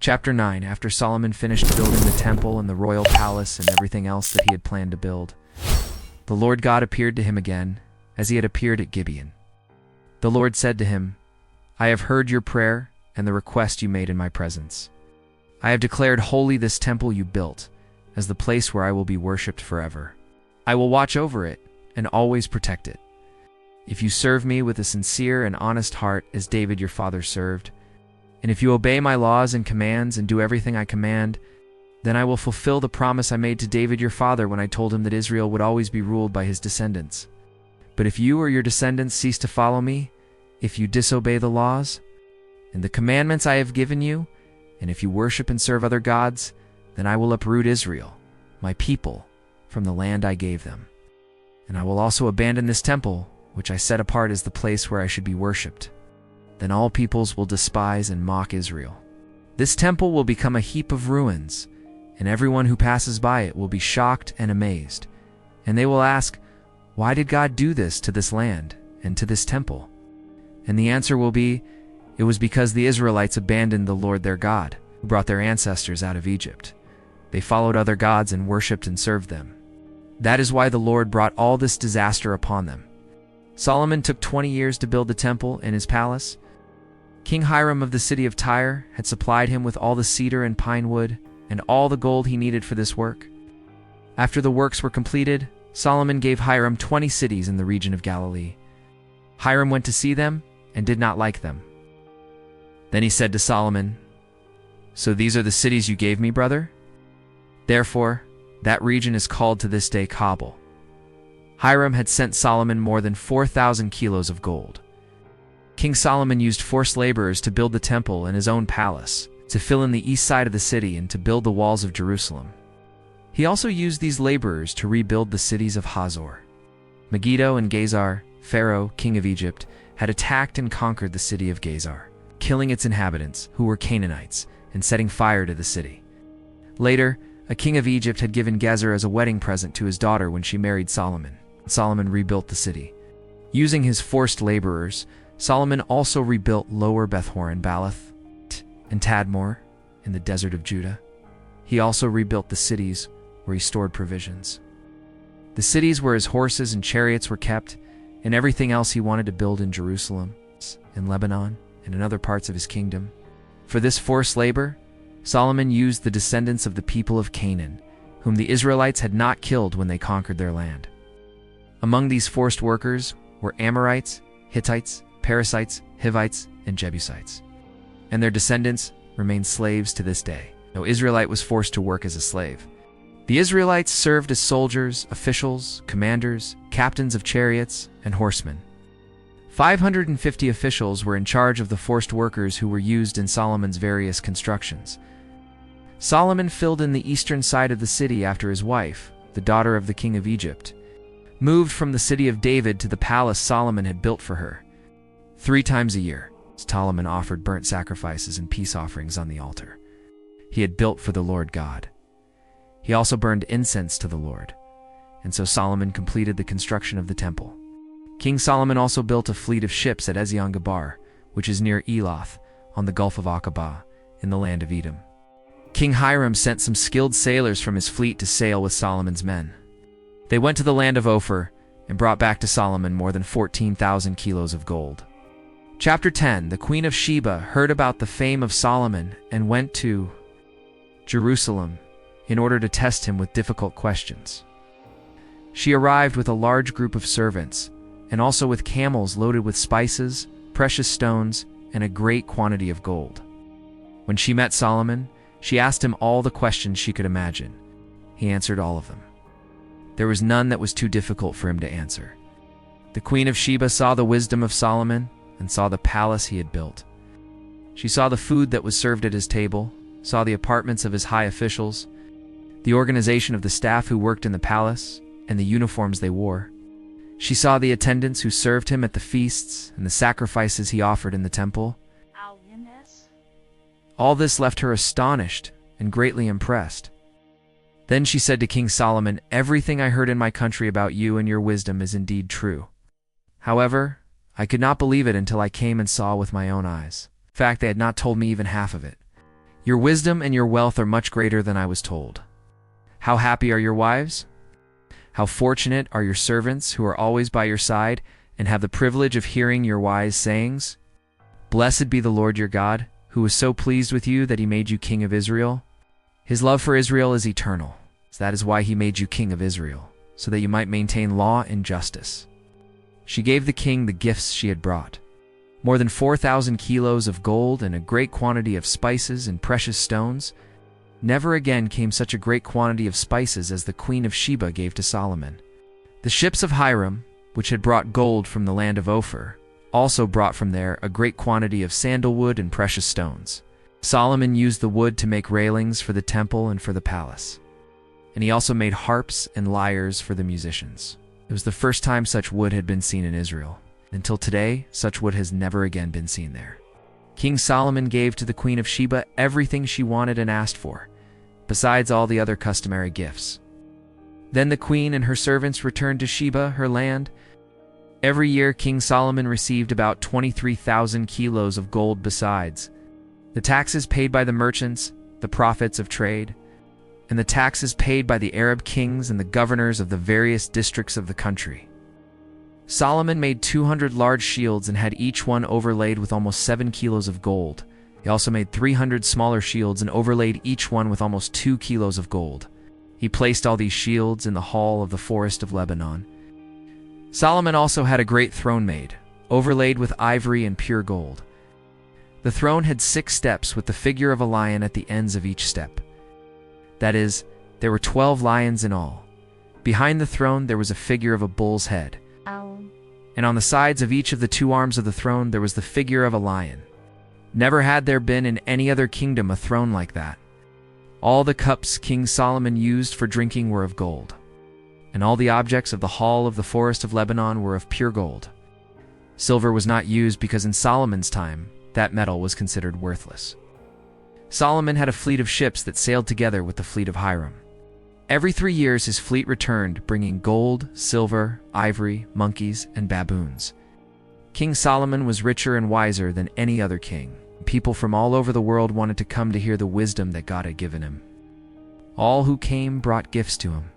Chapter 9. After Solomon finished building the temple and the royal palace and everything else that he had planned to build, the Lord God appeared to him again, as he had appeared at Gibeon. The Lord said to him, "I have heard your prayer and the request you made in my presence. I have declared holy this temple you built, as the place where I will be worshipped forever. I will watch over it and always protect it. If you serve me with a sincere and honest heart as David your father served, and if you obey my laws and commands and do everything I command, then I will fulfill the promise I made to David your father when I told him that Israel would always be ruled by his descendants. But if you or your descendants cease to follow me, if you disobey the laws and the commandments I have given you, and if you worship and serve other gods, then I will uproot Israel, my people, from the land I gave them. And I will also abandon this temple, which I set apart as the place where I should be worshipped. Then all peoples will despise and mock Israel. This temple will become a heap of ruins, and everyone who passes by it will be shocked and amazed. And they will ask, 'Why did God do this to this land and to this temple?' And the answer will be, 'It was because the Israelites abandoned the Lord their God, who brought their ancestors out of Egypt. They followed other gods and worshipped and served them. That is why the Lord brought all this disaster upon them.' Solomon took 20 years to build the temple and his palace. King Hiram of the city of Tyre had supplied him with all the cedar and pine wood and all the gold he needed for this work. After the works were completed, Solomon gave Hiram 20 cities in the region of Galilee. Hiram went to see them and did not like them. Then he said to Solomon, 'So these are the cities you gave me, brother?' Therefore, that region is called to this day Kabul. Hiram had sent Solomon more than 4,000 kilos of gold. King Solomon used forced laborers to build the temple and his own palace, to fill in the east side of the city and to build the walls of Jerusalem. He also used these laborers to rebuild the cities of Hazor. Megiddo and Gezer, Pharaoh, king of Egypt, had attacked and conquered the city of Gezer, killing its inhabitants, who were Canaanites, and setting fire to the city. Later, a king of Egypt had given Gezer as a wedding present to his daughter when she married Solomon. Solomon rebuilt the city. Using his forced laborers, Solomon also rebuilt Lower Beth-horon Baalath and Tadmor in the desert of Judah. He also rebuilt the cities where he stored provisions. The cities where his horses and chariots were kept, and everything else he wanted to build in Jerusalem, in Lebanon, and in other parts of his kingdom. For this forced labor, Solomon used the descendants of the people of Canaan, whom the Israelites had not killed when they conquered their land. Among these forced workers were Amorites, Hittites, Perizzites, Hivites, and Jebusites. And their descendants remain slaves to this day. No Israelite was forced to work as a slave. The Israelites served as soldiers, officials, commanders, captains of chariots, and horsemen. 550 officials were in charge of the forced workers who were used in Solomon's various constructions. Solomon filled in the eastern side of the city after his wife, the daughter of the king of Egypt, moved from the city of David to the palace Solomon had built for her. 3 times a year, Solomon offered burnt sacrifices and peace offerings on the altar he had built for the Lord God. He also burned incense to the Lord, and so Solomon completed the construction of the temple. King Solomon also built a fleet of ships at Ezion-Geber, which is near Elath, on the Gulf of Aqaba, in the land of Edom. King Hiram sent some skilled sailors from his fleet to sail with Solomon's men. They went to the land of Ophir and brought back to Solomon more than 14,000 kilos of gold. Chapter 10. The Queen of Sheba heard about the fame of Solomon and went to Jerusalem in order to test him with difficult questions. She arrived with a large group of servants, and also with camels loaded with spices, precious stones, and a great quantity of gold. When she met Solomon, she asked him all the questions she could imagine. He answered all of them. There was none that was too difficult for him to answer. The Queen of Sheba saw the wisdom of Solomon and saw the palace he had built. She saw the food that was served at his table, saw the apartments of his high officials, the organization of the staff who worked in the palace, and the uniforms they wore. She saw the attendants who served him at the feasts and the sacrifices he offered in the temple. All this left her astonished and greatly impressed. Then she said to King Solomon, "Everything I heard in my country about you and your wisdom is indeed true. However, I could not believe it until I came and saw with my own eyes. In fact, they had not told me even half of it. Your wisdom and your wealth are much greater than I was told. How happy are your wives? How fortunate are your servants who are always by your side and have the privilege of hearing your wise sayings? Blessed be the Lord your God, who was so pleased with you that he made you king of Israel. His love for Israel is eternal. So that is why he made you king of Israel, so that you might maintain law and justice. She gave the king the gifts she had brought: more than 4,000 kilos of gold and a great quantity of spices and precious stones. Never again came such a great quantity of spices as the queen of Sheba gave to Solomon. The ships of Hiram, which had brought gold from the land of Ophir, also brought from there a great quantity of sandalwood and precious stones. Solomon used the wood to make railings for the temple and for the palace. And he also made harps and lyres for the musicians. It was the first time such wood had been seen in Israel. Until today, such wood has never again been seen there. King Solomon gave to the queen of Sheba everything she wanted and asked for, besides all the other customary gifts. Then the queen and her servants returned to Sheba, her land. Every year King Solomon received about 23,000 kilos of gold besides the taxes paid by the merchants, the profits of trade, and the taxes paid by the Arab kings and the governors of the various districts of the country. Solomon made 200 large shields and had each one overlaid with almost 7 kilos of gold. He also made 300 smaller shields and overlaid each one with almost 2 kilos of gold. He placed all these shields in the hall of the forest of Lebanon. Solomon also had a great throne made, overlaid with ivory and pure gold. The throne had 6 steps with the figure of a lion at the ends of each step. That is, there were 12 lions in all. Behind the throne there was a figure of a bull's head. And on the sides of each of the 2 arms of the throne there was the figure of a lion. Never had there been in any other kingdom a throne like that. All the cups King Solomon used for drinking were of gold, and all the objects of the hall of the forest of Lebanon were of pure gold. Silver was not used because in Solomon's time that metal was considered worthless. Solomon had a fleet of ships that sailed together with the fleet of Hiram. Every 3 years his fleet returned, bringing gold, silver, ivory, monkeys, and baboons. King Solomon was richer and wiser than any other king. People from all over the world wanted to come to hear the wisdom that God had given him. All who came brought gifts to him: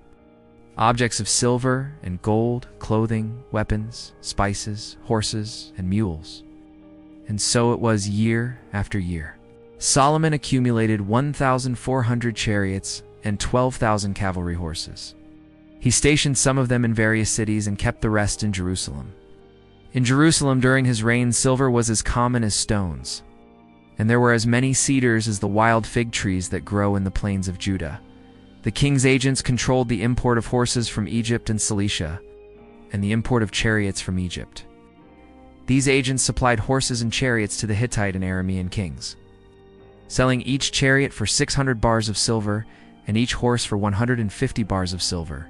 objects of silver and gold, clothing, weapons, spices, horses, and mules. And so it was year after year. Solomon accumulated 1,400 chariots and 12,000 cavalry horses. He stationed some of them in various cities and kept the rest in Jerusalem. In Jerusalem during his reign silver was as common as stones, and there were as many cedars as the wild fig trees that grow in the plains of Judah. The king's agents controlled the import of horses from Egypt and Cilicia, and the import of chariots from Egypt. These agents supplied horses and chariots to the Hittite and Aramean kings, selling each chariot for 600 bars of silver and each horse for 150 bars of silver.